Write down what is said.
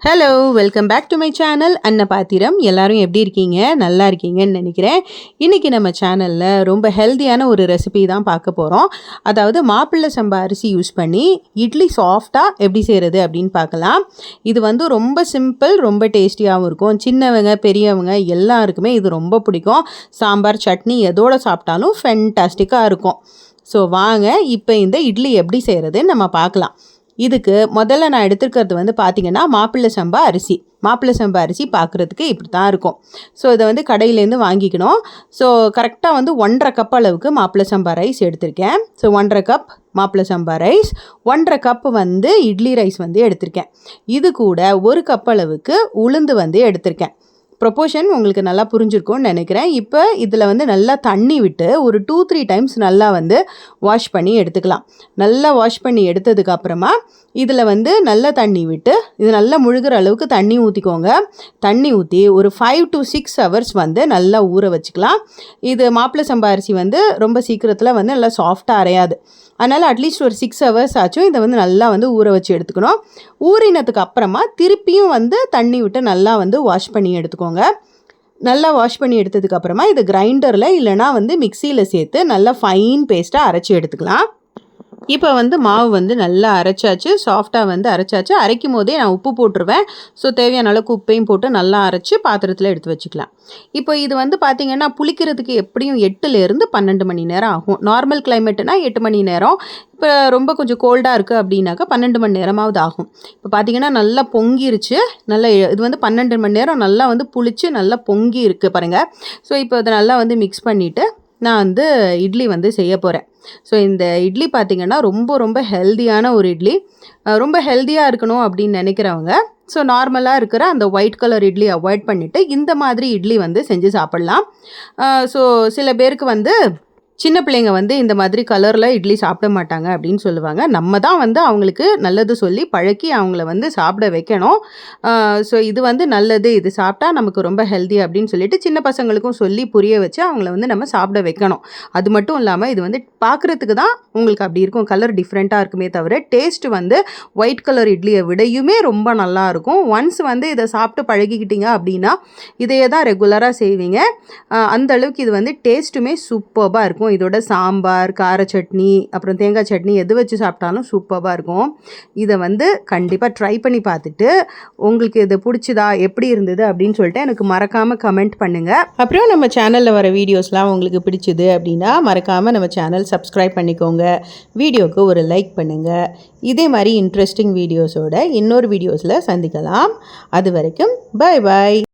Hello, welcome back to my channel Annapathiram. எல்லாரும் எப்படி இருக்கீங்க? நல்லா இருக்கீங்கன்னு நினைக்கிறேன். இன்றைக்கி நம்ம சேனலில் ரொம்ப ஹெல்த்தியான ஒரு ரெசிபி தான் பார்க்க போகிறோம். அதாவது மாப்பிள்ளை சம்பா அரிசி யூஸ் பண்ணி இட்லி சாஃப்டாக எப்படி செய்கிறது அப்படின்னு பார்க்கலாம். இது வந்து ரொம்ப சிம்பிள், ரொம்ப டேஸ்டியாகவும் இருக்கும். சின்னவங்க பெரியவங்க எல்லாருக்குமே இது ரொம்ப பிடிக்கும். சாம்பார் சட்னி எதோடு சாப்பிட்டாலும் ஃபென்டாஸ்டிக்காக இருக்கும். ஸோ வாங்க இப்போ இந்த இட்லி எப்படி செய்கிறதுன்னு நம்ம பார்க்கலாம். இதுக்கு முதல்ல நான் எடுத்துருக்கிறது வந்து பார்த்திங்கன்னா மாப்பிள்ளை சம்பா அரிசி பார்க்குறதுக்கு இப்படி தான் இருக்கும். ஸோ இதை வந்து கடையிலேருந்து வாங்கிக்கணும். ஸோ கரெக்டாக வந்து 1.5 கப் அளவுக்கு மாப்பிள்ளை சம்பா ரைஸ் எடுத்திருக்கேன். ஸோ 1.5 கப் மாப்பிள்ளை சம்பா ரைஸ், 1.5 கப் வந்து இட்லி ரைஸ் வந்து எடுத்திருக்கேன். இது கூட 1 கப் அளவுக்கு உளுந்து வந்து எடுத்திருக்கேன். ப்ரொப்போர்ஷன் உங்களுக்கு நல்லா புரிஞ்சிருக்கும்னு நினைக்கிறேன். இப்போ இதில் வந்து நல்லா தண்ணி விட்டு ஒரு 2-3 டைம்ஸ் நல்லா வந்து வாஷ் பண்ணி எடுத்துக்கலாம். நல்லா வாஷ் பண்ணி எடுத்ததுக்கப்புறமா இதில் வந்து நல்லா தண்ணி விட்டு இது நல்லா முழுகிற அளவுக்கு தண்ணி ஊற்றிக்கோங்க. தண்ணி ஊற்றி ஒரு 5 to 6 ஹவர்ஸ் வந்து நல்லா ஊற வச்சுக்கலாம். இது மாப்பிள்ளை சம்பா அரிசி வந்து ரொம்ப சீக்கிரத்தில் வந்து நல்லா சாஃப்டாக அரையாது. அதனால் அட்லீஸ்ட் ஒரு 6 ஹவர்ஸ் ஆச்சும் இதை வந்து நல்லா வந்து ஊற வச்சு எடுத்துக்கணும். ஊறினதுக்கு அப்புறமா திருப்பியும் வந்து தண்ணி விட்டு நல்லா வந்து வாஷ் பண்ணி எடுத்துக்கோங்க. நல்லா வாஷ் பண்ணி எடுத்ததுக்கப்புறமா இது கிரைண்டரில் இல்லைனா வந்து மிக்சியில் சேர்த்து நல்லா ஃபைன் பேஸ்ட்டாக அரைச்சி எடுத்துக்கலாம். இப்போ வந்து மாவு வந்து நல்லா அரைச்சாச்சு, சாஃப்டாக வந்து அரைச்சாச்சு. அரைக்கும் போதே நான் உப்பு போட்டுருவேன். ஸோ தேவையான அளவுக்கு உப்பையும் போட்டு நல்லா அரைச்சி பாத்திரத்தில் எடுத்து வச்சுக்கலாம். இப்போ இது வந்து பார்த்திங்கன்னா புளிக்கிறதுக்கு எப்படியும் 8லேருந்து 12 மணி நேரம் ஆகும். நார்மல் கிளைமேட்டுனா 8 மணி நேரம். இப்போ ரொம்ப கொஞ்சம் கோல்டாக இருக்குது அப்படின்னாக்கா 12 மணி நேரமாவது ஆகும். இப்போ பார்த்திங்கன்னா நல்லா பொங்கிருச்சு. நல்லா இது வந்து 12 மணி நேரம் நல்லா வந்து புளிச்சு நல்லா பொங்கி இருக்குது பாருங்கள். ஸோ இப்போ அதை நல்லா வந்து மிக்ஸ் பண்ணிவிட்டு நான் வந்து இட்லி வந்து செய்ய போகிறேன். ஸோ இந்த இட்லி பார்த்திங்கன்னா ரொம்ப ஹெல்த்தியான ஒரு இட்லி. ரொம்ப ஹெல்த்தியாக இருக்கணும் அப்படின்னு நினைக்கிறவங்க ஸோ நார்மலாக இருக்கிற அந்த ஒயிட் கலர் இட்லி அவாய்ட் பண்ணிவிட்டு இந்த மாதிரி இட்லி வந்து செஞ்சு சாப்பிட்லாம். ஸோ சில பேருக்கு வந்து சின்ன பிள்ளைங்க வந்து இந்த மாதிரி கலரில் இட்லி சாப்பிட மாட்டாங்க அப்படின்னு சொல்லுவாங்க. நம்ம தான் வந்து அவங்களுக்கு நல்லது சொல்லி பழக்கி அவங்கள வந்து சாப்பிட வைக்கணும். ஸோ இது வந்து நல்லது, இது சாப்பிட்டா நமக்கு ரொம்ப ஹெல்தி அப்படின்னு சொல்லிட்டு சின்ன பசங்களுக்கும் சொல்லி புரிய வச்சு அவங்கள வந்து நம்ம சாப்பிட வைக்கணும். அது மட்டும் இல்லாமல் இது வந்து பார்க்குறதுக்கு தான் உங்களுக்கு அப்படி இருக்கும், கலர் டிஃப்ரெண்ட்டாக இருக்குமே தவிர டேஸ்ட்டு வந்து ஒயிட் கலர் இட்லியை விடையுமே ரொம்ப நல்லாயிருக்கும். ஒன்ஸ் வந்து இதை சாப்பிட்டு பழகிக்கிட்டீங்க அப்படின்னா இதையே தான் ரெகுலராக செய்வீங்க. அந்தளவுக்கு இது வந்து டேஸ்ட்டுமே சூப்பராக இருக்கும். இதோட சாம்பார், கார சட்னி, அப்புறம் தேங்காய் சட்னி எது வச்சு சாப்பிட்டாலும் சூப்பராக இருக்கும். இதை வந்து கண்டிப்பாக ட்ரை பண்ணி பார்த்துட்டு உங்களுக்கு இது பிடிச்சதா, எப்படி இருந்தது அப்படின்னு சொல்லிட்டு எனக்கு மறக்காமல் கமெண்ட் பண்ணுங்கள். அப்புறம் நம்ம சேனலில் வர வீடியோஸ்லாம் உங்களுக்கு பிடிச்சிது அப்படின்னா மறக்காமல் நம்ம சேனல் சப்ஸ்கிரைப் பண்ணிக்கோங்க. வீடியோவுக்கு ஒரு லைக் பண்ணுங்கள். இதே மாதிரி இன்ட்ரெஸ்டிங் வீடியோஸோட இன்னொரு வீடியோஸில் சந்திக்கலாம். அது வரைக்கும் பை பாய்.